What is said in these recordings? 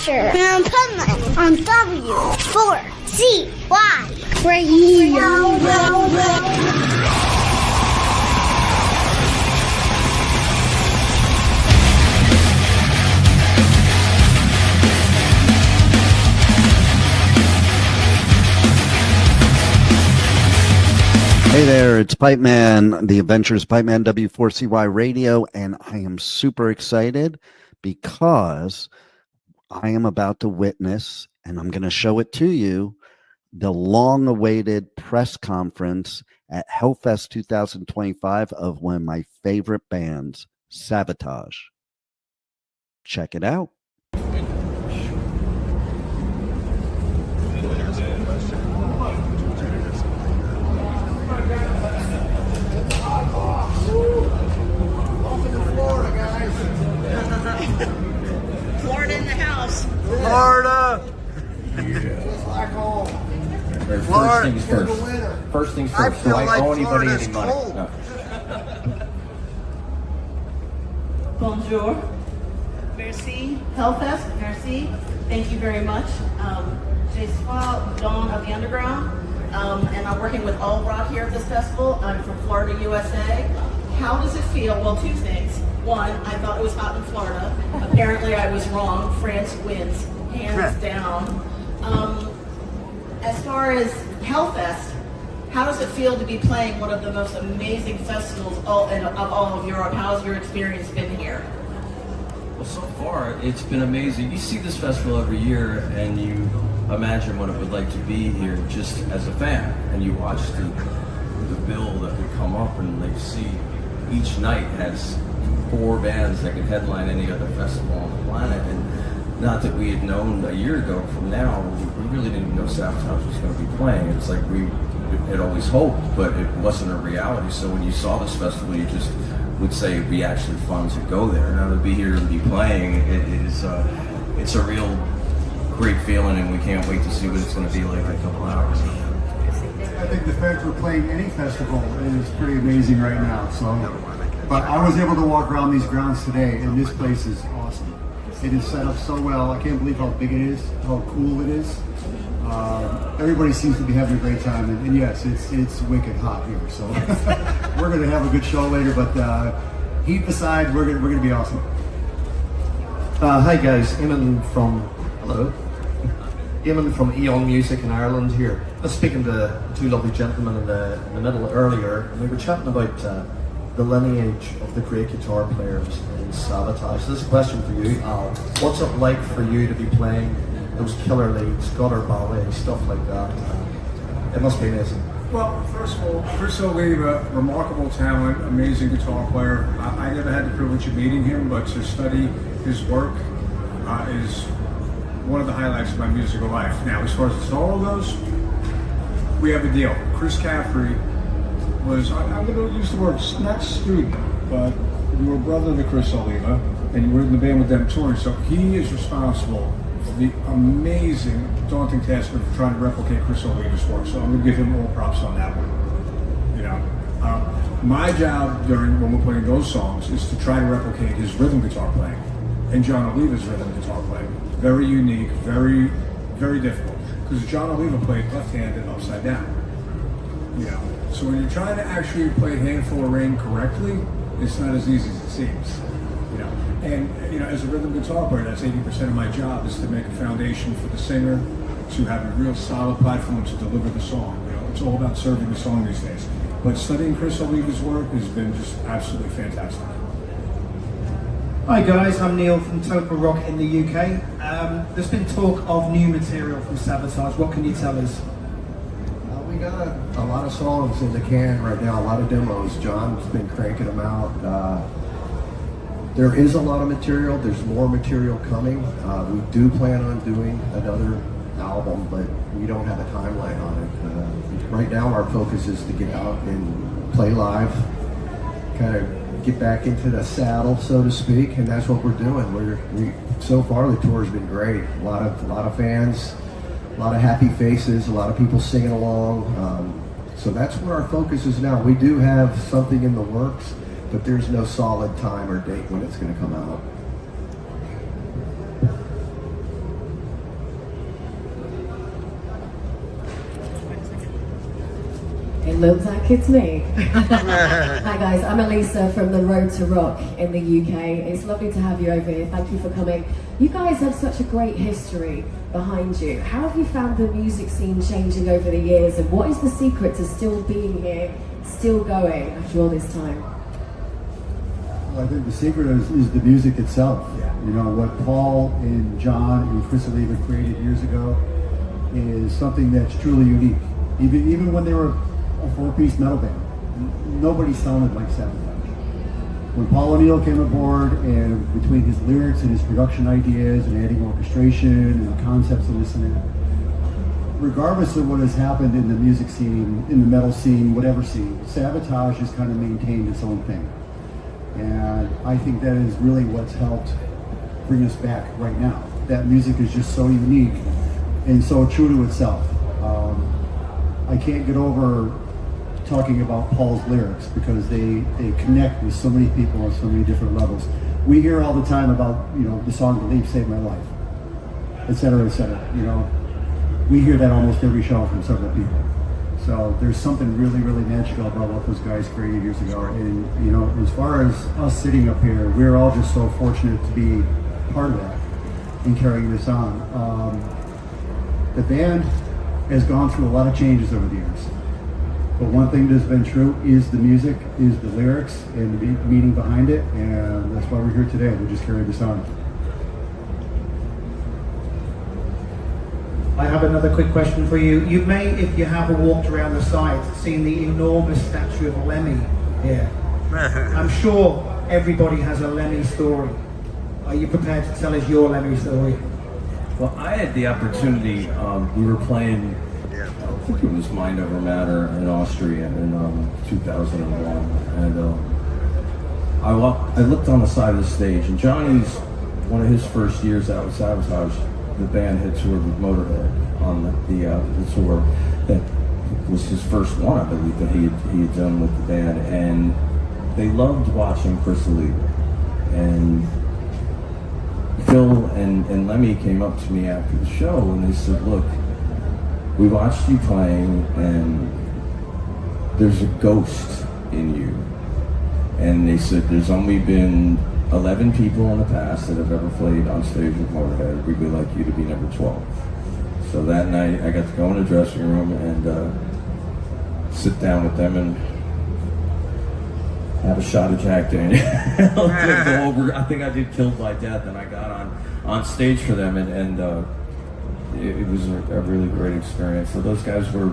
Adventure on Pipeman on W4CY Radio. Hey there, it's Pipeman, the Adventures of Pipeman, W4CY Radio, and I am super excited because I am about to witness, and I'm going to show it to you, the long-awaited press conference at Hellfest 2025 of one of my favorite bands, Savatage. Check it out. Florida in the house. Florida! First things first. First things first. Do I owe anybody any money? No. Bonjour. Merci. Hellfest. Merci. Thank you very much. Je suis Dawn of the Underground, and I'm working with All Rock here at this festival. I'm from Florida, USA. How does it feel? Well, two things. One, I thought it was hot in Florida. Apparently I was wrong. France wins, hands down. As far as Hellfest, how does it feel to be playing one of the most amazing festivals of all of Europe? How's your experience been here? Well, so far, it's been amazing. You see this festival every year, and you imagine what it would like to be here just as a fan. And you watch the bill that would come up, and they see each night has 4 bands that could headline any other festival on the planet. And not that we had known a year ago from now, we really didn't even know Savatage was going to be playing. It's like we had always hoped, but it wasn't a reality. So when you saw this festival, you just would say it'd be actually fun to go there. Now to be here and be playing, it's a real great feeling, and we can't wait to see what it's going to be like in a couple hours. I think the fact we're playing any festival is pretty amazing right now. But I was able to walk around these grounds today, and this place is awesome. It is set up so well. I can't believe how big it is, how cool it is. Everybody seems to be having a great time, and yes, it's wicked hot here. So we're going to have a good show later. But heat aside, we're going to be awesome. Hi guys, Eamon from Eon Music in Ireland here. I was speaking to 2 lovely gentlemen in the middle earlier, and we were chatting about the lineage of the great guitar players in Savatage. So this is a question for you, Al. What's it like for you to be playing those killer leads, gutter ballet, stuff like that? It must be amazing. Well, first of all, Chris Oliva, remarkable talent, amazing guitar player. I never had the privilege of meeting him, but to study his work is one of the highlights of my musical life. Now, as far as the solo goes, we have a deal. Chris Caffrey was, I'm going to use the word, not student, but you were brother to Chris Oliva, and you were in the band with them touring, so he is responsible for the amazing, daunting task of trying to replicate Chris Oliva's work, so I'm going to give him all props on that one. You know, my job when we're playing those songs is to try to replicate his rhythm guitar playing and John Oliva's rhythm guitar playing. Very unique, very, very difficult, because John Oliva played left-handed upside down. You know, so when you're trying to actually play Handful of Rain correctly, it's not as easy as it seems. You know, and you know, as a rhythm guitar player, that's 80% of my job, is to make a foundation for the singer, to have a real solid platform to deliver the song. You know, it's all about serving the song these days. But studying Chris Oliva's work has been just absolutely fantastic. Hi guys, I'm Neil from Total Rock in the UK. There's been talk of new material from Savatage. What can you tell us? We got a lot of songs in the can right now, a lot of demos. John's been cranking them out. There is a lot of material. There's more material coming. We do plan on doing another album, but we don't have a timeline on it. Right now our focus is to get out and play live, kind of get back into the saddle, so to speak, and that's what we're doing. We so far the tour's been great. A lot of fans, a lot of happy faces, a lot of people singing along. So that's where our focus is now. We do have something in the works, but there's no solid time or date when it's going to come out. looks like it's me. Hi guys, I'm Elisa from the Road to Rock in the UK. It's lovely to have you over here. Thank you for coming. You guys have such a great history behind you. How have you found the music scene changing over the years, and what is the secret to still being here, still going after all this time? Well, I think the secret is the music itself. You know, what Paul and John and Clisson created years ago is something that's truly unique. Even when they were a four-piece metal band, nobody sounded like Savatage. When Paul O'Neill came aboard, and between his lyrics and his production ideas and adding orchestration and concepts and this and that, regardless of what has happened in the music scene, in the metal scene, whatever scene, Savatage has kind of maintained its own thing. And I think that is really what's helped bring us back right now. That music is just so unique and so true to itself. I can't get over talking about Paul's lyrics because they connect with so many people on so many different levels. We hear all the time about, you know, the song "Believe Saved My Life," etc., etc. You know, we hear that almost every show from several people. So there's something really, really magical about what those guys created years ago. And, you know, as far as us sitting up here, we're all just so fortunate to be part of that and carrying this on. The band has gone through a lot of changes over the years. But one thing that's been true is the music, is the lyrics, and the meaning behind it. And that's why we're here today. We just carried this on. I have another quick question for you. You may, if you have walked around the site, seen the enormous statue of Lemmy here. I'm sure everybody has a Lemmy story. Are you prepared to tell us your Lemmy story? Well, I had the opportunity, we were playing, I think it was Mind Over Matter in Austria in 2001, and I looked on the side of the stage, and Johnny's, one of his first years out with Savatage, the band had toured with Motorhead on the tour. That was his first one, I believe, that he had done with the band, and they loved watching Clisson. And Phil and Lemmy came up to me after the show and they said, "Look, we watched you playing and there's a ghost in you." And they said, "There's only been 11 people in the past that have ever played on stage with Motorhead. We'd like you to be number 12. So that night I got to go in the dressing room and sit down with them and have a shot of Jack Daniels. I think I did Killed by Death, and I got on stage for them, and it was a really great experience. So those guys were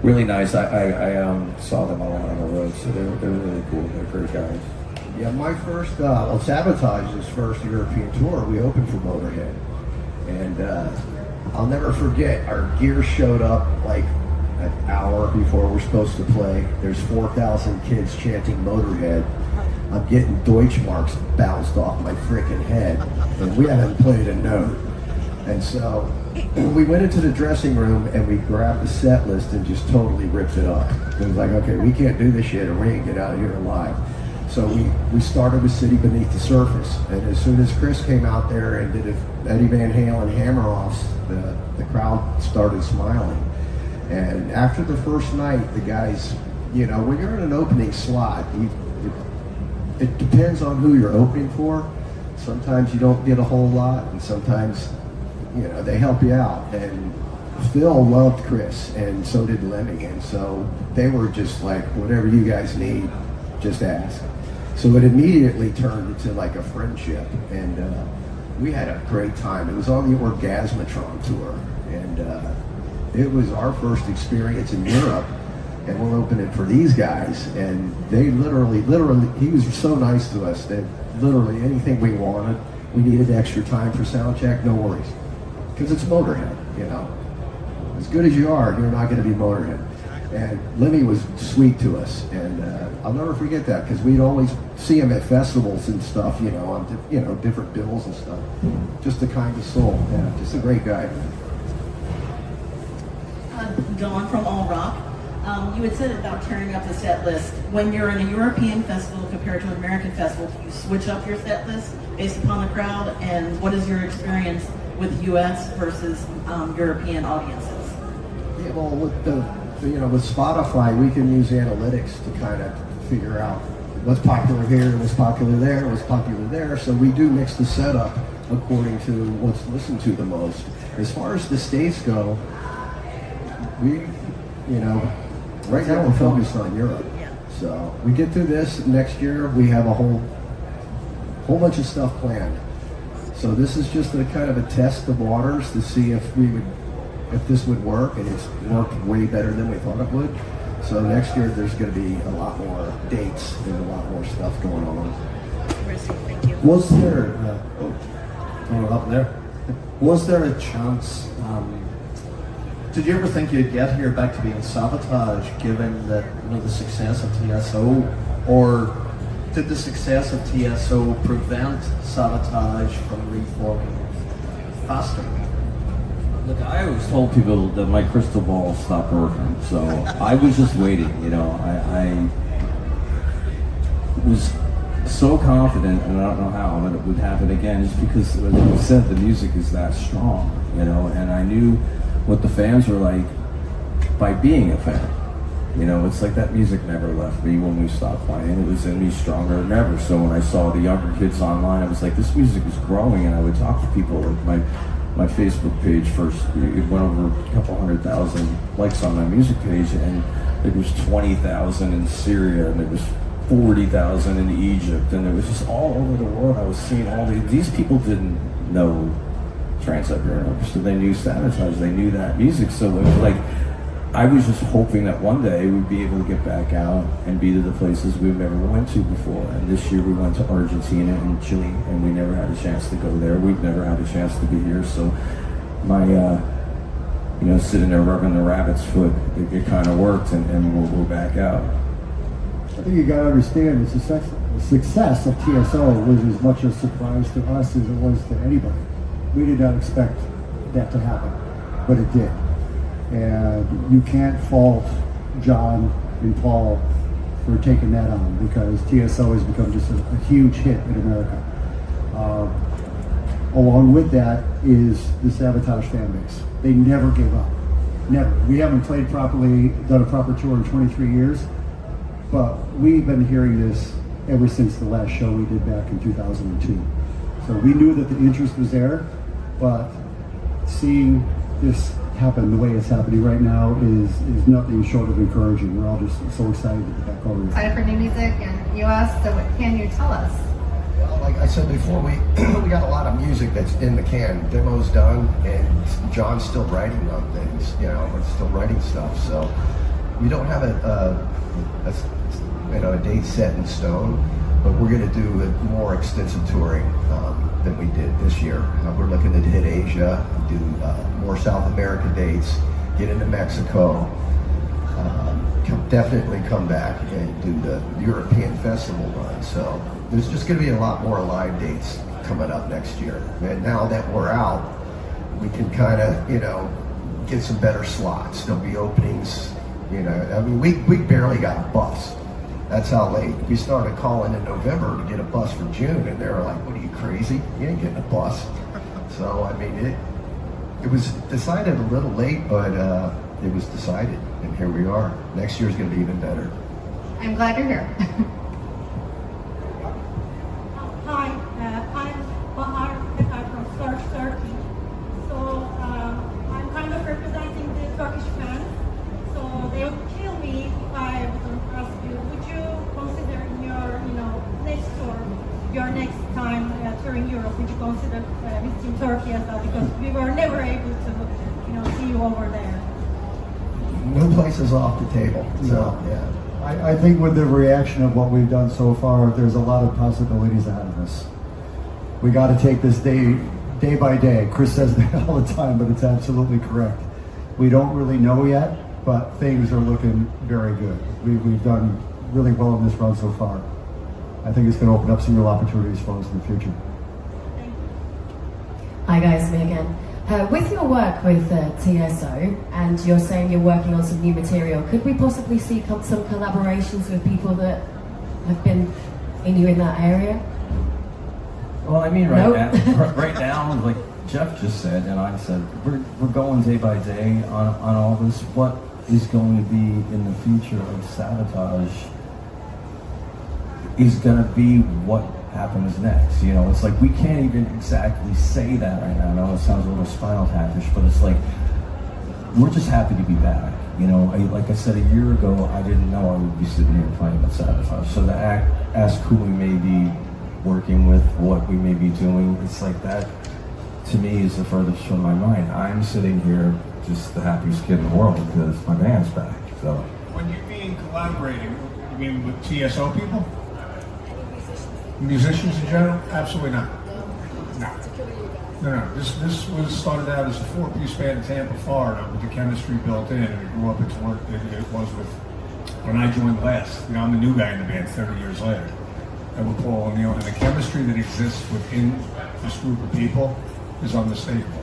really nice. I saw them a lot on the road, so they're really cool. They're great guys. Yeah, my first, Savatage's first European tour, we opened for Motorhead. And I'll never forget, our gear showed up like an hour before we're supposed to play. There's 4,000 kids chanting Motorhead. I'm getting Deutschmarks bounced off my freaking head, and we haven't played a note. And so we went into the dressing room and we grabbed the set list and just totally ripped it up. It was like, okay, we can't do this shit, and we ain't get out of here alive. So we started with City Beneath the Surface, and as soon as Chris came out there and did Eddie Van Halen hammer-offs, the crowd started smiling. And after the first night, the guys, you know, when you're in an opening slot, it depends on who you're opening for. Sometimes you don't get a whole lot, and sometimes, you know, they help you out. And Phil loved Chris, and so did Lemmy, and so they were just like, whatever you guys need, just ask. So it immediately turned into like a friendship, and we had a great time. It was on the Orgasmatron tour, and it was our first experience in Europe, and we're opening for these guys, and they literally, he was so nice to us that literally anything we wanted, we needed extra time for sound check, no worries, because it's Motorhead, you know. As good as you are, you're not going to be Motorhead. And Lemmy was sweet to us, and I'll never forget that, because we'd always see him at festivals and stuff, you know, on different bills and stuff. Just a kind of soul, yeah, just a great guy. Dawn from All Rock. You had said about turning up the set list. When you're in a European festival compared to an American festival, do you switch up your set list based upon the crowd? And what is your experience with U.S. versus European audiences? Yeah, well, with the with Spotify, we can use analytics to kind of figure out what's popular here, what's popular there, what's popular there. So we do mix the setup according to what's listened to the most. As far as the states go, right now we're focused on Europe. So we get through this next year, we have a whole bunch of stuff planned. So this is just a kind of a test of waters to see if this would work, and it's worked way better than we thought it would. So next year there's going to be a lot more dates and a lot more stuff going on. Thank you. Was there up there? Was there a chance? Did you ever think you'd get here back to being Savatage, given that the success of TSO, or did the success of TSO prevent Savatage from reforming faster? Look, I always told people that my crystal ball stopped working, so I was just waiting. I was so confident, and I don't know how, that it would happen again, just because, as I said, the music is that strong, and I knew what the fans were like by being a fan. It's like that music never left me when we stopped playing. It was in me stronger than ever. So when I saw the younger kids online, I was like, this music is growing, and I would talk to people. Like my Facebook page first, it went over a couple 100,000 likes on my music page, and it was 20,000 in Syria, and it was 40,000 in Egypt, and it was just all over the world. I was seeing all these people didn't know Trans-Siberian Orchestra. They knew Savatage, they knew that music. So it was like, I was just hoping that one day we'd be able to get back out and be to the places we've never went to before. And this year we went to Argentina and Chile, and we never had a chance to go there. We've never had a chance to be here. So my, sitting there rubbing the rabbit's foot, it kind of worked, and we're back out. I think you got to understand the success of TSO was as much a surprise to us as it was to anybody. We did not expect that to happen, but it did. And you can't fault John and Paul for taking that on, because TSO has become just a huge hit in America. Along with that is the Savatage fan base. They never gave up. Never. We haven't played properly, done a proper tour in 23 years, but we've been hearing this ever since the last show we did back in 2002. So we knew that the interest was there, but seeing this happen the way it's happening right now is nothing short of encouraging. We're all just so excited to get back over here. Excited for new music in the US, so what can you tell us? Well, like I said before, we got a lot of music that's in the can. Demo's done, and John's still writing on things. We're still writing stuff. So we don't have a date set in stone, but we're going to do a more extensive touring than we did this year. We're looking to hit Asia, do more South America dates, get into Mexico, definitely come back and do the European festival run. So there's just going to be a lot more live dates coming up next year. And now that we're out, we can kind of, get some better slots. There'll be openings, we barely got a bus. That's how late. We started calling in November to get a bus for June, and they were like, what are you, crazy? You ain't getting a bus. So, it was decided a little late, but it was decided, and here we are. Next year's going to be even better. I'm glad you're here. Hi, I'm Bahar from Turkey. So I'm kind of representing the Turkish fans. So they would kill me if I wouldn't ask you. Would you consider in your, next tour, your next time touring Europe, would you consider visiting Turkey as well? Because we were never able to, see you over there. No place is off the table. So, yeah. I think with the reaction of what we've done so far, there's a lot of possibilities ahead of us. We got to take this day by day. Chris says that all the time, but it's absolutely correct. We don't really know yet, but things are looking very good. We've done really well in this run so far. I think it's going to open up some real opportunities for us in the future. Hi guys, me again. With your work with TSO, and you're saying you're working on some new material, could we possibly see some collaborations with people that have been in that area? Well, right now, like Jeff just said, and I said, we're going day by day on all this. What is going to be in the future of Savatage is going to be what happens next. You know, it's like we can't even exactly say that right now. I know it sounds a little Spinal Tap-ish, but it's like we're just happy to be back. You know, like I said, a year ago, I didn't know I would be sitting here playing with Savatage. So to ask who we may be working with, what we may be doing, it's like that, to me, is the furthest from my mind. I'm sitting here just the happiest kid in the world because my band's back. So When you mean collaborating, you mean with TSO people? Musicians in general? Absolutely not. No. This was started out as a 4-piece band in Tampa, Florida, with the chemistry built in, and it grew up into what it was with when I joined last. You know, I'm the new guy in the band 30 years later. And with Paul O'Neill, and the chemistry that exists within this group of people is unmistakable.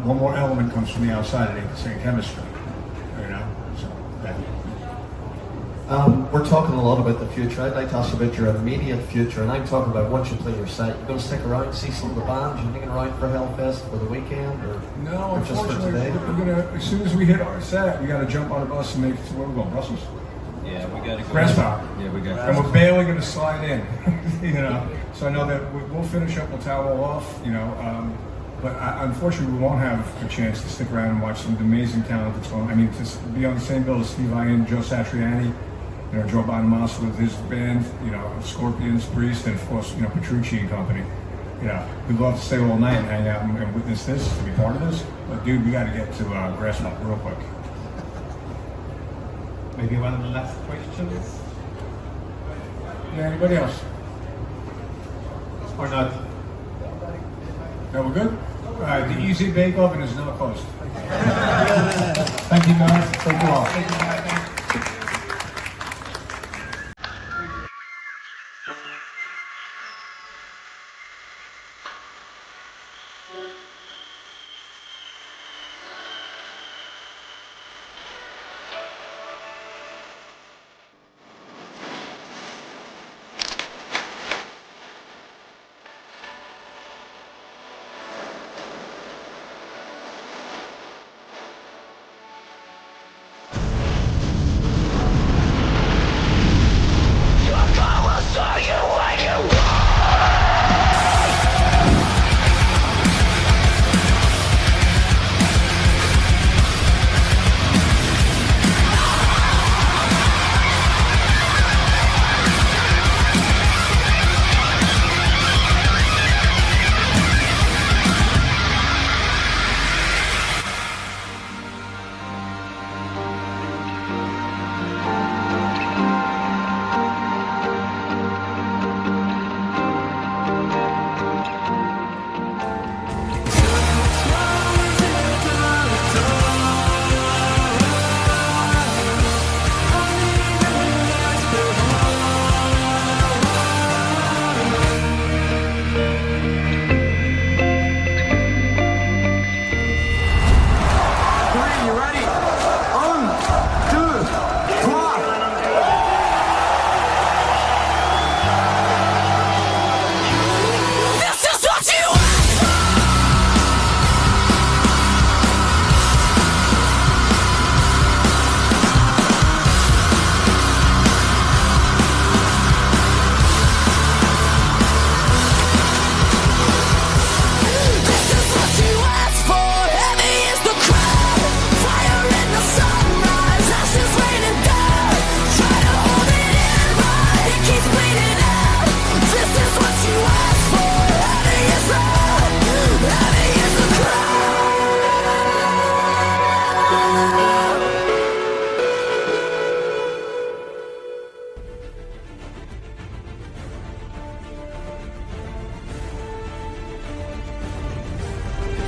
One more element comes from the outside, it ain't the same chemistry. You know? So, we're talking a lot about the future. I'd like to ask about your immediate future, and I'm talking about once you play your set, you're going to stick around, see some of the bands, you're hanging around for Hellfest for the weekend, or no, or just for unfortunately, today? we're gonna, as soon as we hit our set, we gotta jump on a bus and make it to where we're going, Brussels. Yeah, we got to go. Grasshopper. Yeah, we got. And we're barely gonna slide in, you know. So I know that we'll finish up, we'll towel all off, you know. But unfortunately, we won't have a chance to stick around and watch some amazing talent that's going. I mean, to be on the same bill as Steve Ian, Joe Satriani, you know, Joe Bonamassa with his band, you know, Scorpions, Priest, and of course, you know, Petrucci and company. You know, we'd love to stay all night and hang out and witness this, to be part of this. But dude, we got to get to Grasshopper real quick. Maybe one of the last questions? Yeah, anybody else? Or not? No, we're good? All right, the Easy Bake Oven is now closed. Thank you, guys. Thank you all. Thank you, guys.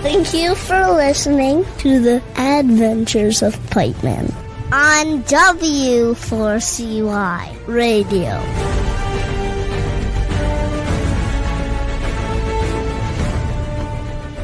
Thank you for listening to the Adventures of Pipeman on W4CY Radio.